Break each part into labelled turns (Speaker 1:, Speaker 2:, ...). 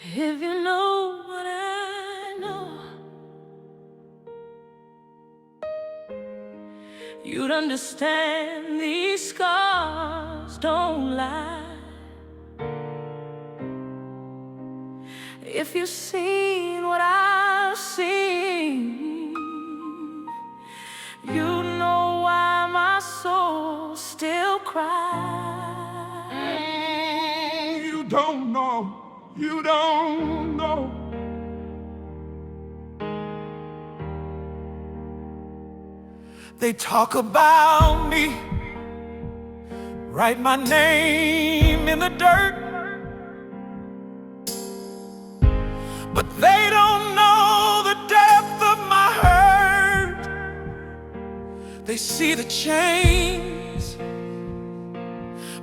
Speaker 1: If you know what I know, you'd understand these scars don't lie. If you've seen what I've seen, you know why my soul still cries.
Speaker 2: You don't know. You don't know. They talk about me, write my name in the dirt, but they don't know the depth of my hurt. They see the chains,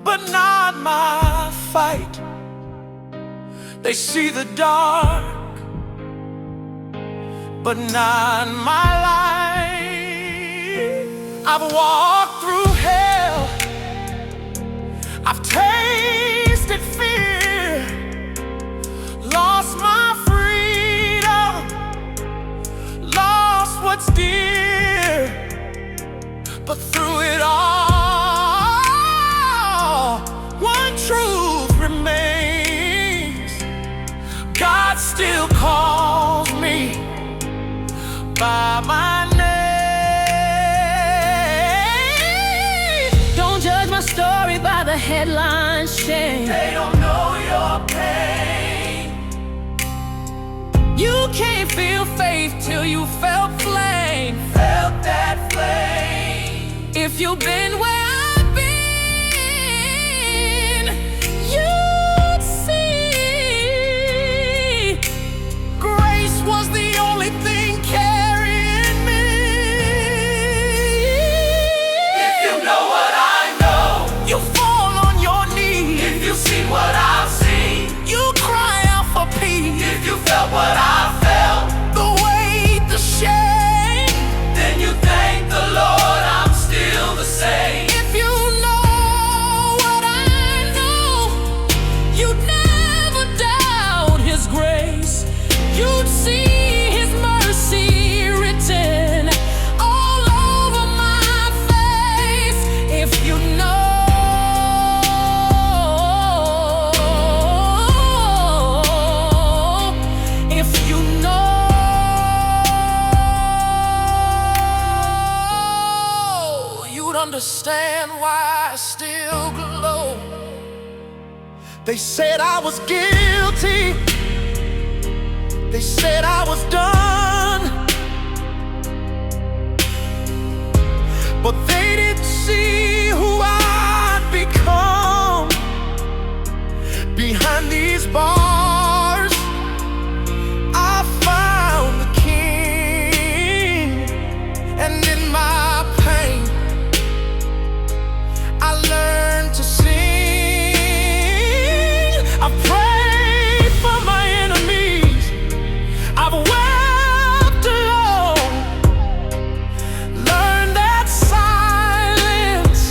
Speaker 2: but not my fight. They see the dark, but not my light. I've walked through hell, I've tasted fear, lost my freedom, lost what's dear. But through it all, one truth remains: God still calls me by my name.
Speaker 1: Don't judge my story by the headlines, shame.
Speaker 2: They don't know your pain.
Speaker 1: You can't feel faith till you felt flame.
Speaker 2: Felt that flame.
Speaker 1: If you've been where I've been, you'd see
Speaker 2: Grace was the only thing carrying me. If you know what I know, you fall on your knees. If you've seen what I've seen, you cry out for peace. If you felt what I felt, the weight, the shame, then you thank the Lord I'm still the same.
Speaker 1: If you know what I know, you'd never doubt His grace. You'd see His mercy written all over my face. If you know, if you know,
Speaker 2: you'd understand why I still glow. They said I was guilty, they said I was done, but they didn't see who I'd become. Behind these bars, I found the King, and in my pain, I learned to sing. I've prayed for my enemies, I've wept alone, learned that silence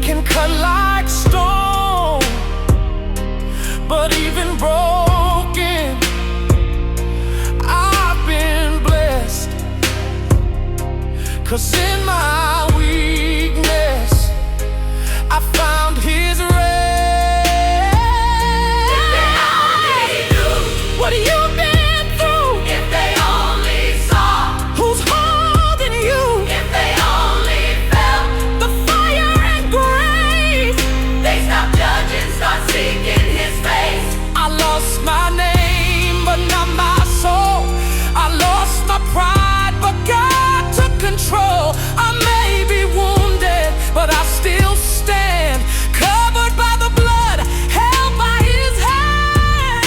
Speaker 2: can cut like stone. But even broken, I've been blessed, 'cause in my weakness I found His rest. What you've been through,
Speaker 3: If they only saw,
Speaker 2: who's holding you,
Speaker 3: if they only felt,
Speaker 2: the fire and grace.
Speaker 3: they stop judging, start seeking His face.
Speaker 2: I lost my name, but not my soul. I lost my pride, but God took control. I may be wounded, but I still stand, covered by the blood, held by His hand.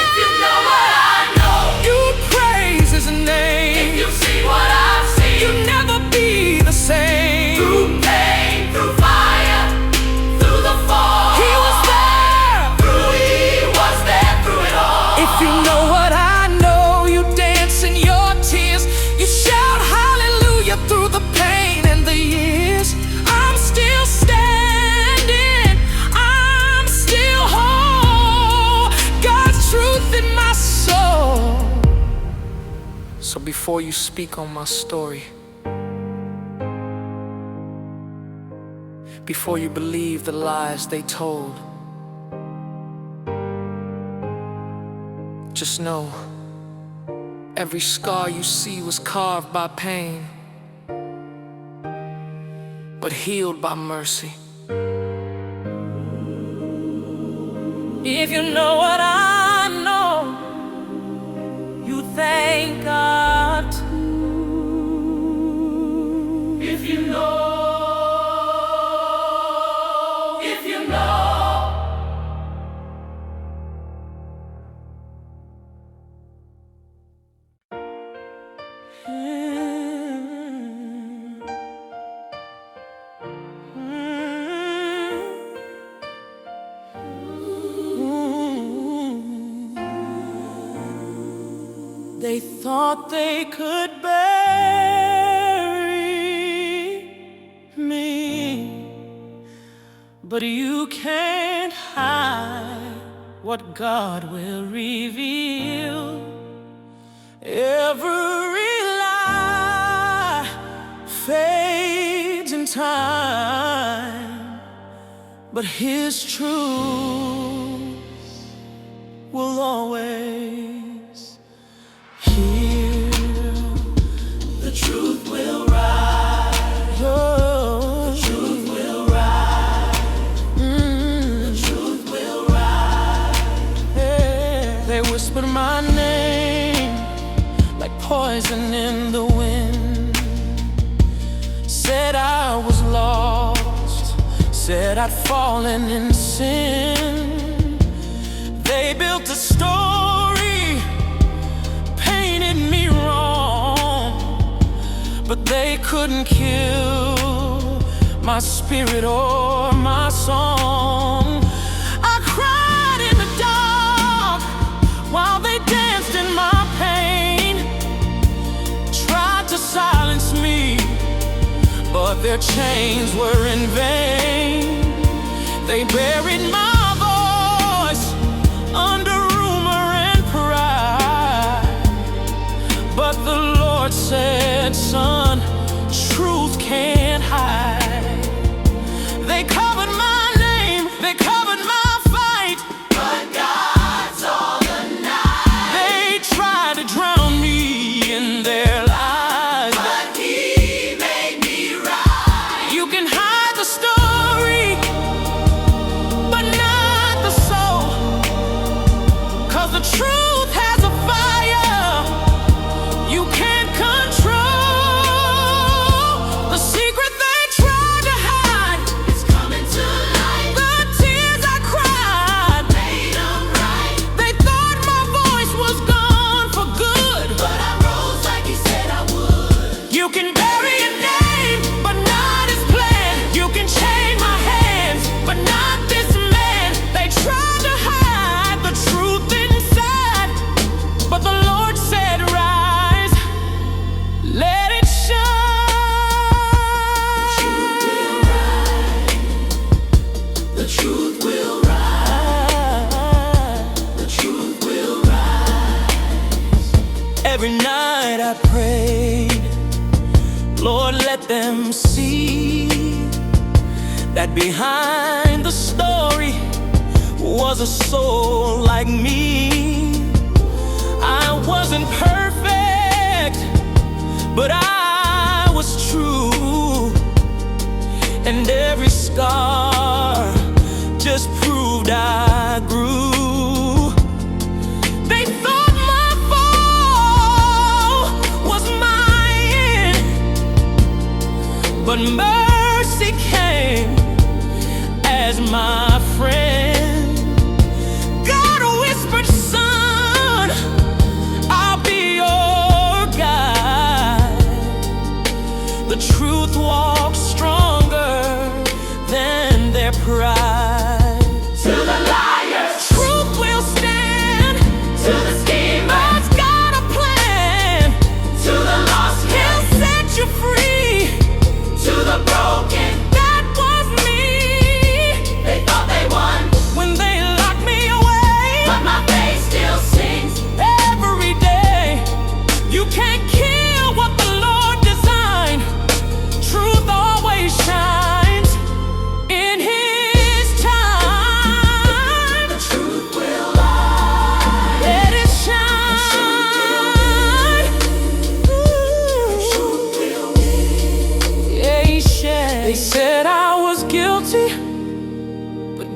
Speaker 3: If you know what I know,
Speaker 2: You praise His
Speaker 3: if
Speaker 2: name,
Speaker 3: you see what I've seen,
Speaker 2: you'll never be the same.
Speaker 3: through pain, through fire, through the fall,
Speaker 2: He was there.
Speaker 3: He was there through it all.
Speaker 2: If you know what I know, you dance in your
Speaker 4: So before you speak on my story, before you believe the lies they told, just know every scar you see was carved by pain, but healed by mercy.
Speaker 1: If you know what I know, you thank God too.
Speaker 3: If you know, if you know.
Speaker 1: They thought they could bury me, but you can't hide what God will reveal. Every lie fades in time, but His truth will always heal.
Speaker 3: The truth will rise.
Speaker 1: Oh.
Speaker 3: The truth will rise. The truth will rise.
Speaker 1: Yeah. They whispered my name like poison in the wind. Said I was lost, said I'd fallen in sin. They built a story, painted me wrong, but they couldn't kill my spirit or my song. I cried in the dark while they danced in my pain, tried to silence me, but their chains were in vain. They buried my voice under rumor and pride, but the Lord said, son, truth can't hide. They covered my name, they covered my fight,
Speaker 3: But God's all the night.
Speaker 1: they tried to drown me in their lies.
Speaker 3: But He made me right.
Speaker 1: You can hide the story, but not the soul, 'cause the truth has a fire you can't control. The secret they tried to hide,
Speaker 3: It's coming to light.
Speaker 1: the tears I cried,
Speaker 3: Made 'em right.
Speaker 1: they thought my voice was gone for good.
Speaker 3: But I rose like He said I would.
Speaker 1: You can bury a name, but not His plan. You can chain my hands, but not this man. They tried to hide the truth inside, but the Lord said, rise, let it shine.
Speaker 3: The truth will rise. The truth will rise.
Speaker 1: Every night I prayed, Lord, let them see that behind the story was a soul like me. I wasn't perfect, but I was true, and every scar just proved I grew. They thought my fall was mine, but mercy came as my friend. God whispered, son, I'll be your guide. The truth walks stronger than their pride.
Speaker 3: To the liars.
Speaker 1: Truth will stand.
Speaker 3: To the schemers.
Speaker 1: God's got a plan.
Speaker 3: To the lost.
Speaker 1: He'll set you free.
Speaker 3: To the broken.
Speaker 1: That was me
Speaker 3: They thought they won.
Speaker 1: when they locked me away.
Speaker 3: But my faith still sings.
Speaker 1: Every day, you can't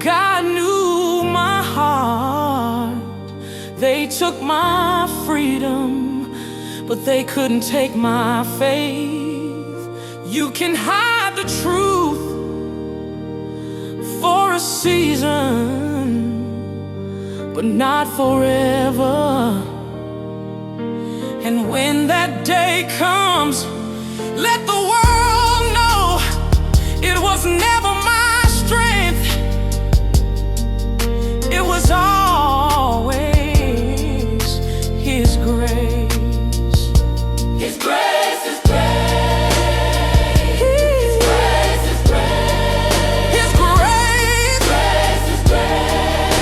Speaker 1: God knew my heart. They took my freedom, but they couldn't take my faith. You can hide the truth for a season, but not forever. And when that day comes, let the world know it was never my strength. It was always His grace.
Speaker 3: His grace is great. His grace is great.
Speaker 1: His grace.
Speaker 3: Grace is great.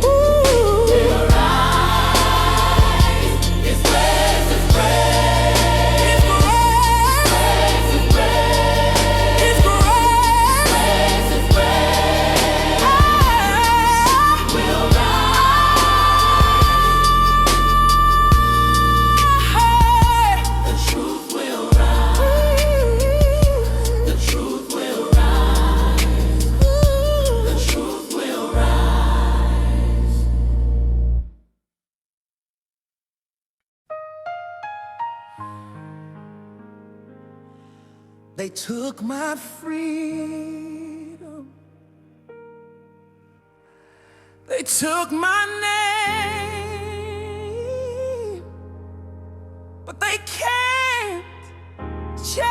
Speaker 1: Ooh.
Speaker 3: We'll rise. His grace is great.
Speaker 1: His grace.
Speaker 3: Grace is great.
Speaker 1: His grace.
Speaker 3: Grace is great. We'll rise. The truth will rise. The truth will rise. The truth will rise.
Speaker 2: They took my freedom. They took my name, but they can't change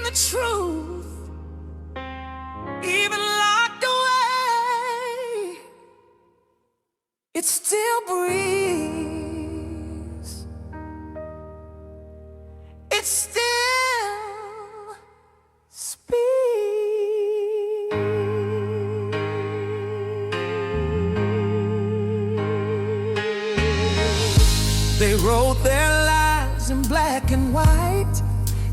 Speaker 2: the truth. Even locked away, it still breathes. It still speaks. They wrote their lives in black and white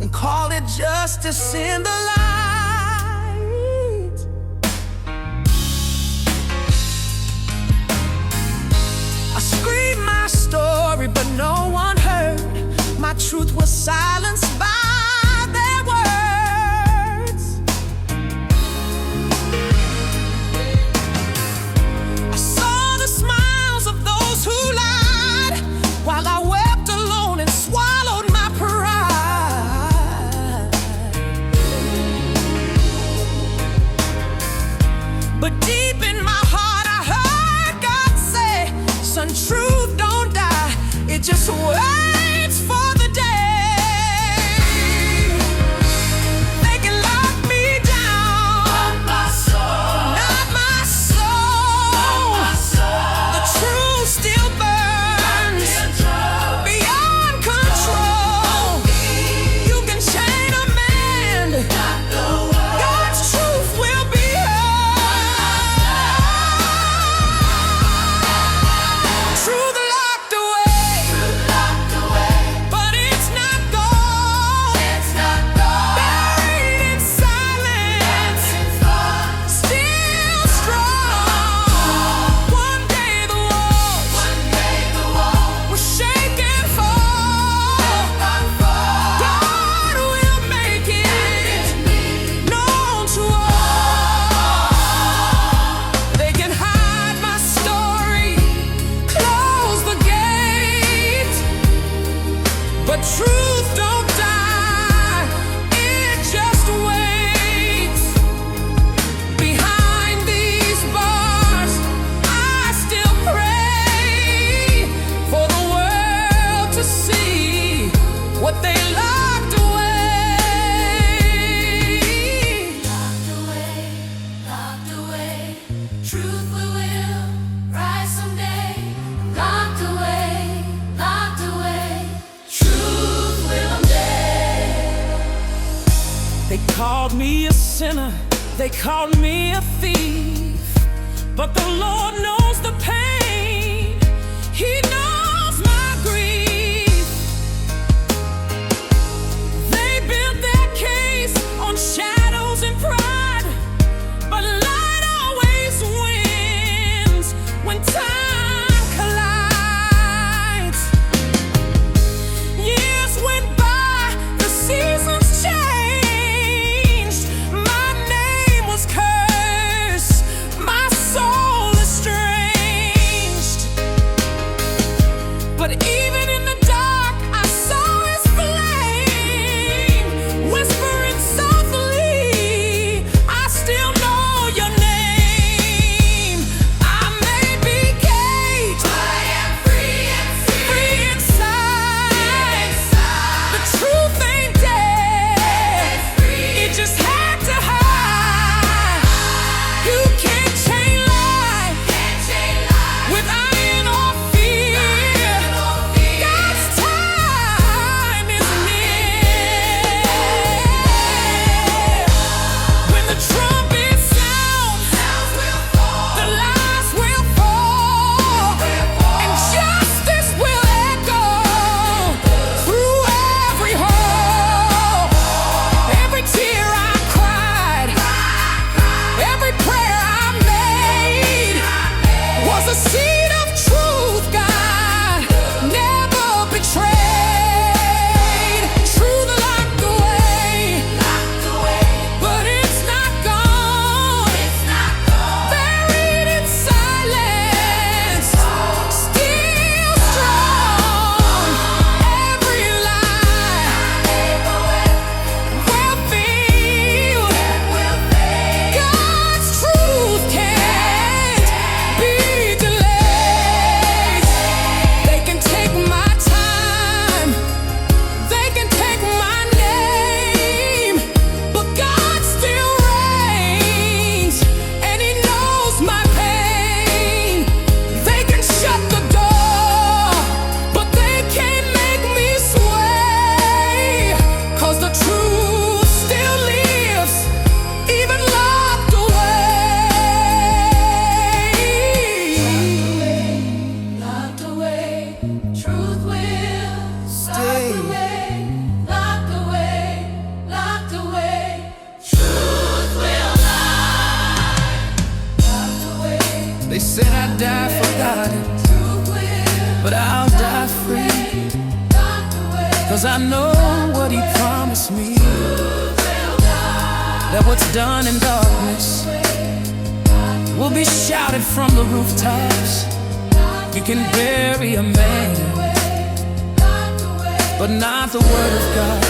Speaker 2: and called it justice in the light. I screamed my story, but no one heard. My truth was silenced by their words. I saw the smiles of those who lied, while I wept alone and swallowed my pride. But deep in my heart I heard God say, son, truth don't die, it just waits for the day. They can lock me down,
Speaker 3: Not my soul.
Speaker 2: not my soul.
Speaker 3: My soul.
Speaker 2: The truth still burns beyond control. You can chain a man, God's truth will be heard. Truth locked away, but it's not gone. Buried in silence, still strong. One day the walls will shake and fall. God will make it known to all. They can hide my story, close the gate, but truth don't die, it just waits. Behind these bars, I still pray for the world to see what they locked away.
Speaker 3: Locked away. Truth will rise someday. Locked away. Truth will someday.
Speaker 1: They called me a sinner, they called me a thief, but the Lord knows the pain, He knows my grief. They built their case on shadows and pride, but light always wins when time collides. Years went by, the seasons changed, my name was
Speaker 4: but I'll die free. 'Cause I know what he promised me, that what's done in darkness will be shouted from the rooftops. You can bury a man, but not the word of God.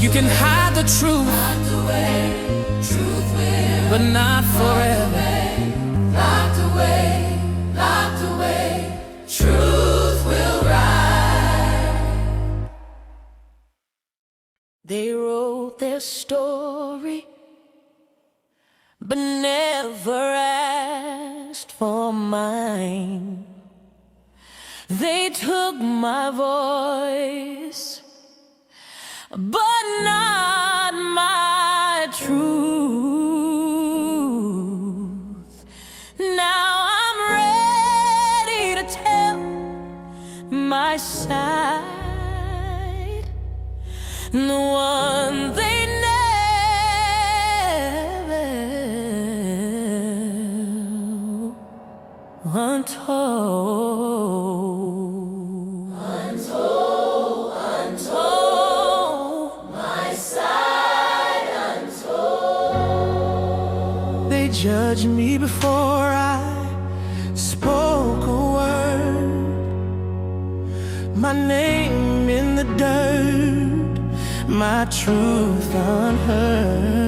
Speaker 4: You can hide the truth, but not forever.
Speaker 3: Locked away, truth will rise.
Speaker 1: They wrote their story, but never asked for mine. They took my voice, but not my truth. Now I'm ready to tell my side, the one they never untold. Untold, my side untold.
Speaker 2: They judged me before I spoke a word. My name in the dirt, my truth unheard.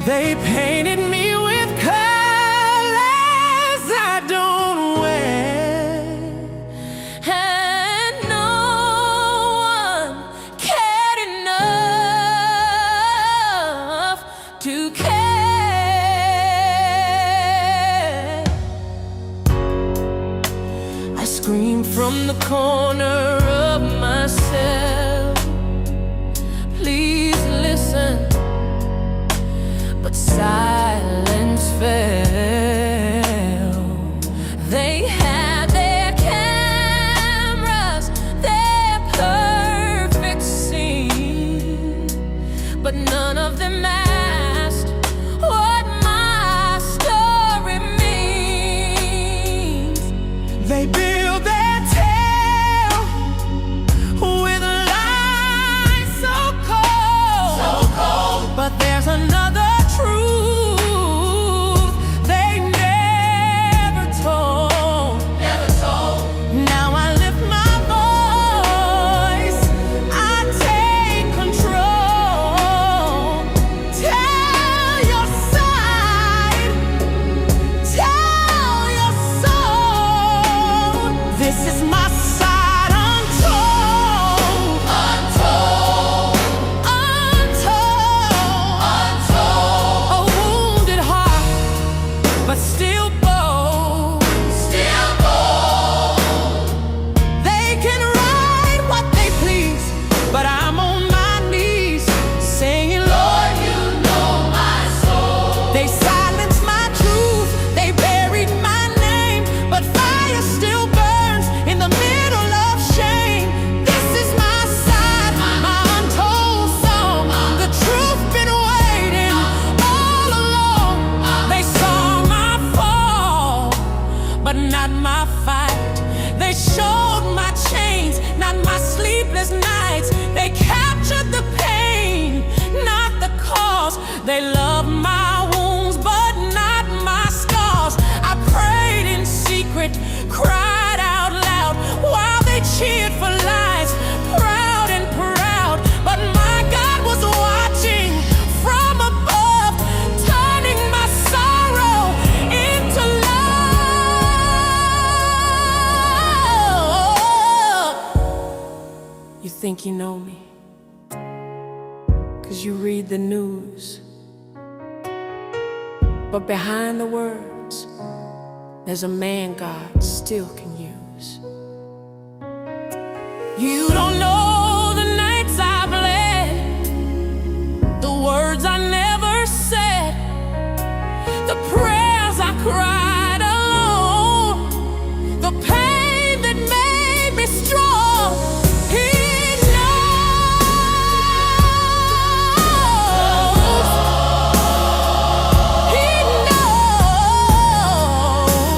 Speaker 2: They painted me with colors I don't wear,
Speaker 1: And no one cared enough to care. I scream from the corner of my cell, please listen, but silence fell. They had their cameras, their perfect scene, but none of them asked what my story means.
Speaker 2: they build their tale with lies so cold, but there's another truth they never told. Now I lift my voice, I take control. Tell your side, tell your soul, this is my side untold. A wounded heart, but still bold. They can write what they please, but I'm on my knees saying, Lord, you know my soul. They silenced my truth, they buried my name, but fire still burns in the middle of shame. This is my side, my untold song. The truth been waiting all along. They saw my fall, but not my fight. They showed my chains, not my sleepless nights. They captured the pain, not the cause. They loved my wounds, but not my scars. I prayed in secret, cried out loud, while they cheered for lies, proud and proud. But my God was watching from above, turning my sorrow into love. You think you know me, 'cause you read the news, but behind the words, there's a man God still can use. You don't know the nights I've led, the words I never said, the prayers I cried alone, the pain that made me strong. He knows. He knows.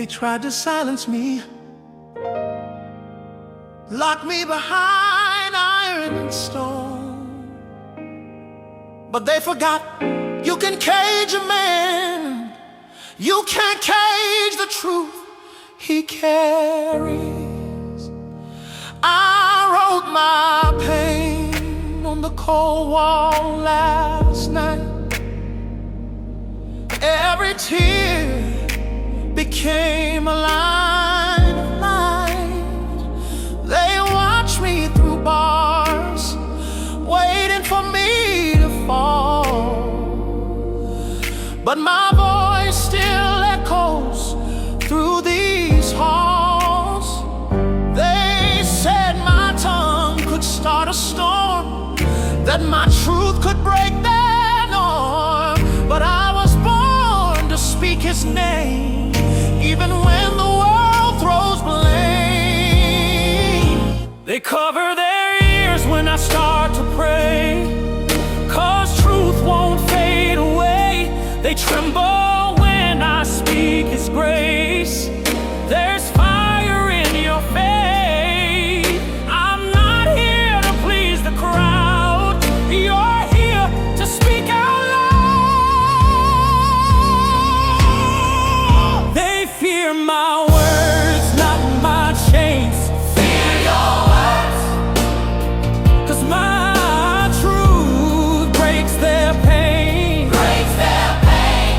Speaker 5: They tried to silence me, lock me behind iron and stone. But they forgot you can cage a man, you can't cage the truth he carries. I wrote my pain on the cold wall last night. Every tear became a line of light. They watched me through bars, waiting for me to fall. But my voice still echoes through these halls. They said my tongue could start a storm, that my truth could break their norm. But I was born to speak his name, even when the world throws blame. They cover their ears when I start to pray, 'cause truth won't fade away. They tremble when I speak his grace. There's fire in your faith. I'm not here to please the crowd. You're here to speak out loud. They fear my words, not my chains.
Speaker 2: Fear your words.
Speaker 5: 'Cause my truth breaks their pain.
Speaker 2: Breaks their pain.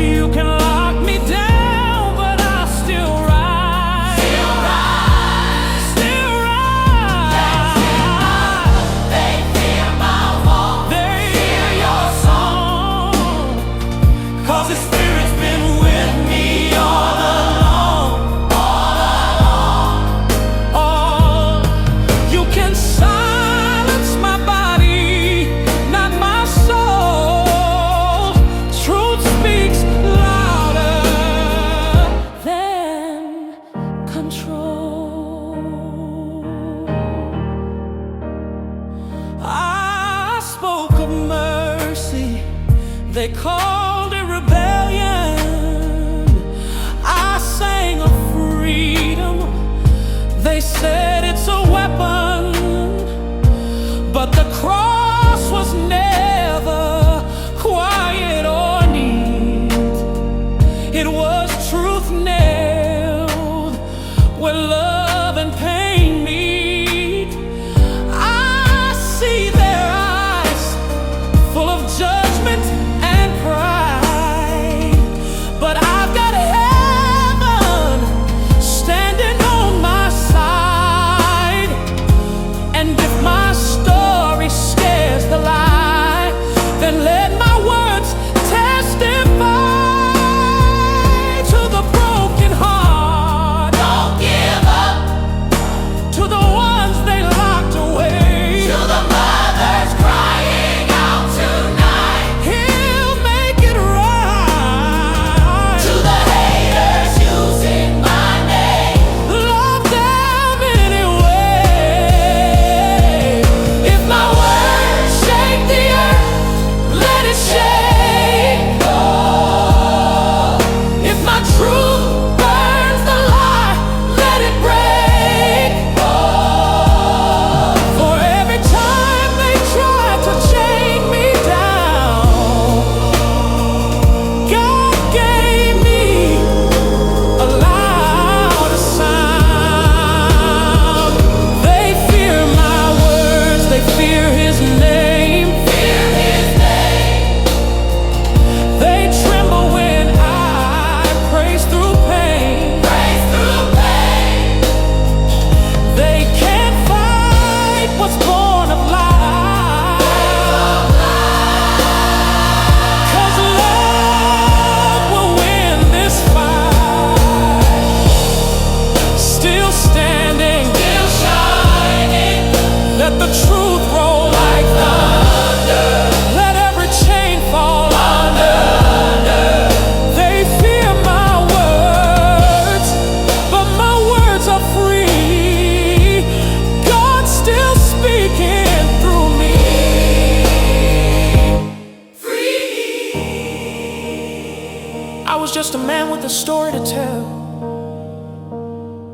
Speaker 5: You can lock me down, but I'll still rise.
Speaker 2: Still rise.
Speaker 5: Still rise.
Speaker 2: They fear my walk.
Speaker 5: They
Speaker 2: Fear your song.
Speaker 5: 'cause his spirit's been with me all along. All you can silence my body, not my soul. Truth speaks louder than control. I spoke of mercy, they called it rebellion. I sang of freedom, they said it's a weapon. But the cross was never quiet or neat. It was truth nailed where love and pain meet. I see their eyes full of judgment and pride.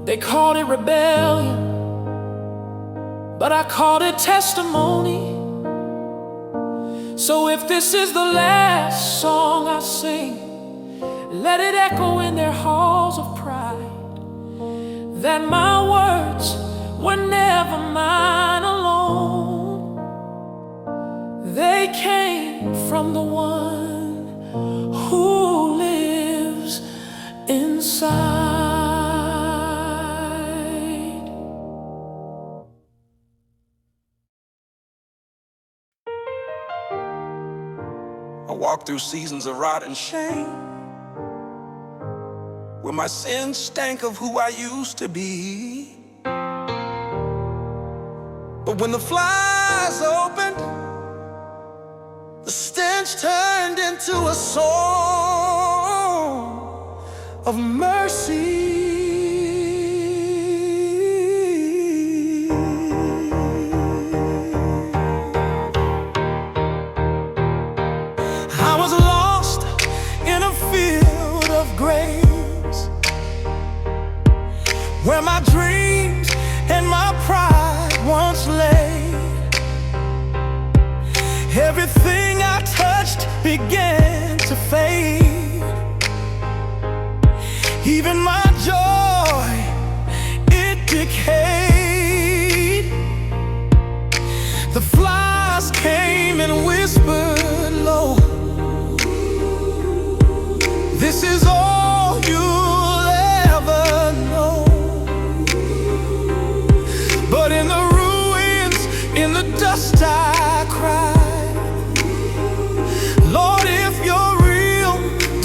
Speaker 4: They called it rebellion, but I called it testimony. So if this is the last song I sing, let it echo in their halls of pride, that my words were never mine alone. They came from the one who lives inside.
Speaker 6: I walk through seasons of rot and shame, where my sins stank of who I used to be. But when the flies opened, the stench turned into a song of mercy. I was lost in a field of grace, where my dreams and my pride once lay. Everything I touched began to fade. Even my joy, it decayed. The flies came and whispered low, "This is all you'll ever know." But in the ruins, in the dust, I cried, "Lord, if you're real,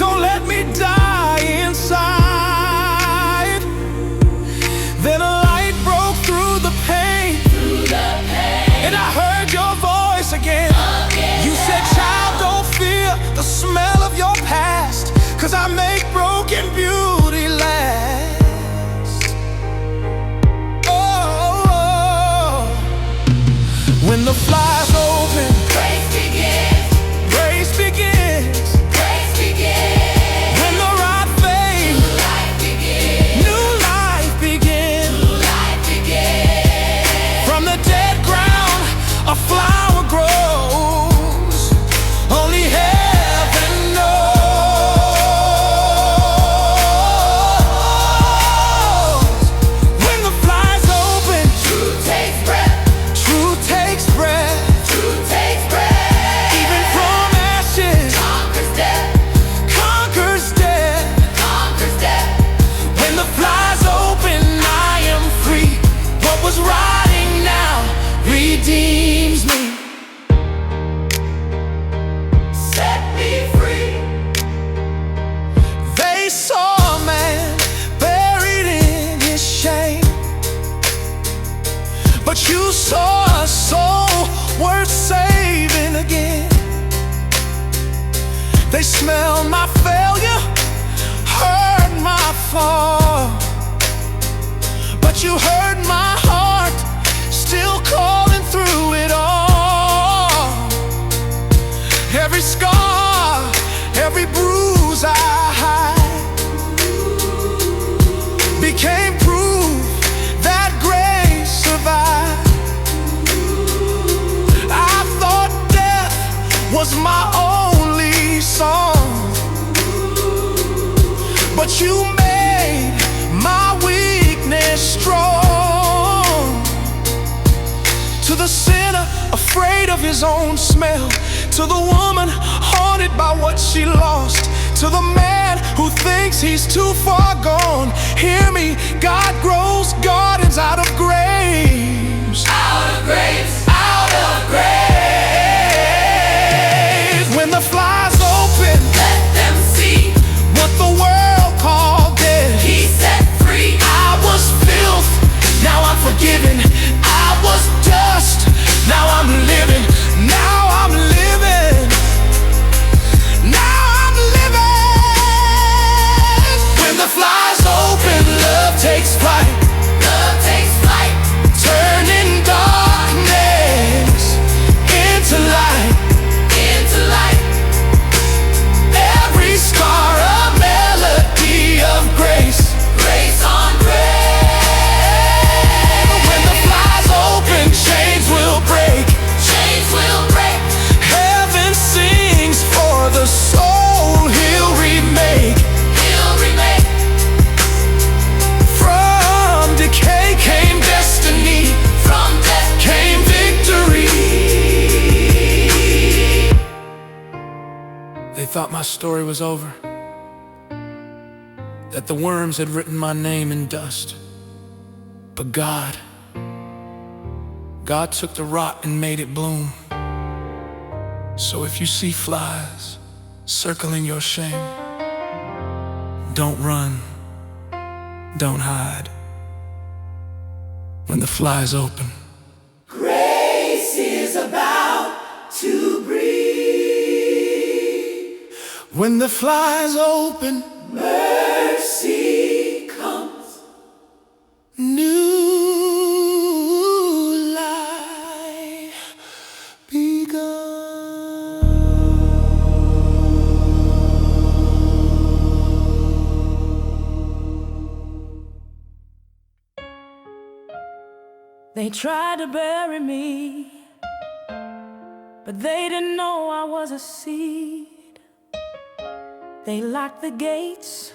Speaker 6: don't let me die inside." Then a light broke through the pain, and I heard your voice again. You said, "Child, don't fear the smell of your past, 'cause I make broken beauty last." Oh, when the flies open,
Speaker 3: Grace begins,
Speaker 6: grace begins.
Speaker 3: grace begins.
Speaker 6: When the rot fades,
Speaker 3: Life begins,
Speaker 6: new life begins.
Speaker 3: life begins.
Speaker 6: From the dead ground, a flower grows. Only heaven knows. When the flies open,
Speaker 3: Truth takes breath,
Speaker 6: truth takes breath.
Speaker 3: truth takes breath.
Speaker 6: Even from ashes,
Speaker 3: Conquers death,
Speaker 6: conquers death.
Speaker 3: conquers death.
Speaker 6: When the flies open, I am free. What was rotting now redeems me.
Speaker 3: Set me free.
Speaker 6: They saw a man buried in his shame, but you saw a soul worth saving again. They smelled my failure, heard my fall, but you heard my heart still calling through it all. Every scar, every bruise I hide became proof that grace survived. I thought death was my only song, but you made my weakness strong. To the sinner afraid of his own smell, to the woman haunted by what she lost, to the man who thinks he's too far gone, hear me, God grows gardens out of graves.
Speaker 3: Out of grace,
Speaker 6: Out of graves. When the flies open,
Speaker 3: let them see.
Speaker 6: what the world called dead,
Speaker 3: He set free.
Speaker 6: I was filth, now I'm forgiven. I was dust, now I'm living. Now I'm living. Now I'm living. When the flies open, love takes flight,
Speaker 3: Love takes flight,
Speaker 6: turning darkness into light.
Speaker 3: into light.
Speaker 6: Every scar a melody of grace.
Speaker 3: Grace on grace.
Speaker 6: my story was over, that the worms had written my name in dust. But God took the rot and made it bloom. So if you see flies circling your shame, don't run, don't hide. When the flies open,
Speaker 2: Grace is about to breathe.
Speaker 6: when the flies open,
Speaker 2: Mercy comes.
Speaker 6: new life begun.
Speaker 4: They tried to bury me, but they didn't know I was a seed. They locked the gates,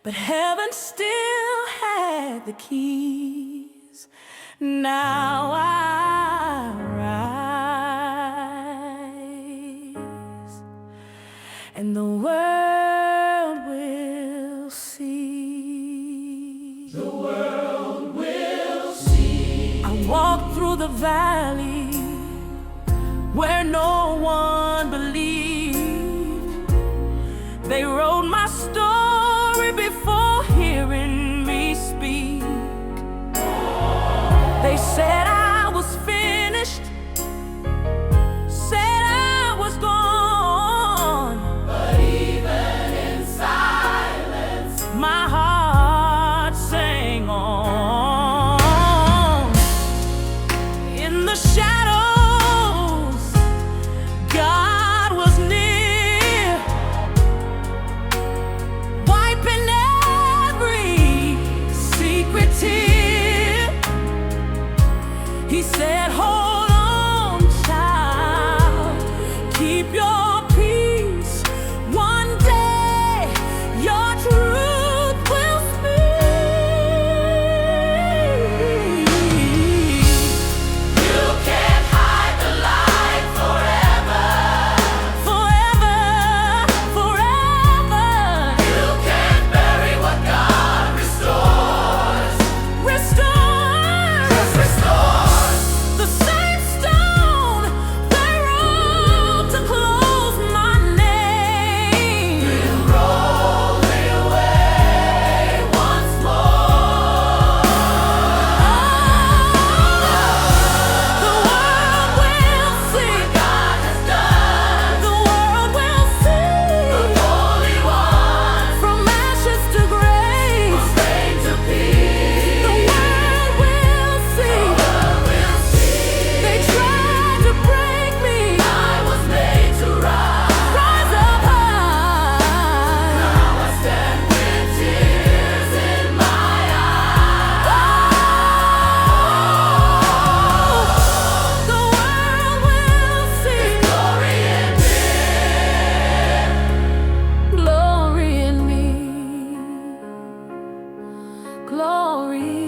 Speaker 4: but heaven still had the keys. Now I rise, and the world will see. The world will see. I walked through the valley where no one believed. They wrote my story before hearing me speak. They said I was finished, said I was gone.
Speaker 2: But even in silence,
Speaker 4: My heart sang on. In the shadows, God was near, wiping every secret tear. He said, hold on, child, keep your peace. One day, your truth will speak.
Speaker 2: you can't hide the light forever.
Speaker 4: Forever, forever,
Speaker 2: You can't bury what God restores.
Speaker 4: restore.
Speaker 2: Restores.
Speaker 4: The same stone they rolled to close my name.
Speaker 2: Roll it away once more.
Speaker 4: The world will see.
Speaker 2: God has done.
Speaker 4: The world will see.
Speaker 2: Holy One,
Speaker 4: From ashes to grace.
Speaker 2: fade to peace.
Speaker 4: The world will see. They tried to break me.
Speaker 2: I was made to rise.
Speaker 4: Rise up high.
Speaker 2: Now I stand with tears in my eyes.
Speaker 4: The world will see.
Speaker 2: Glory in
Speaker 4: Glory in me. Glory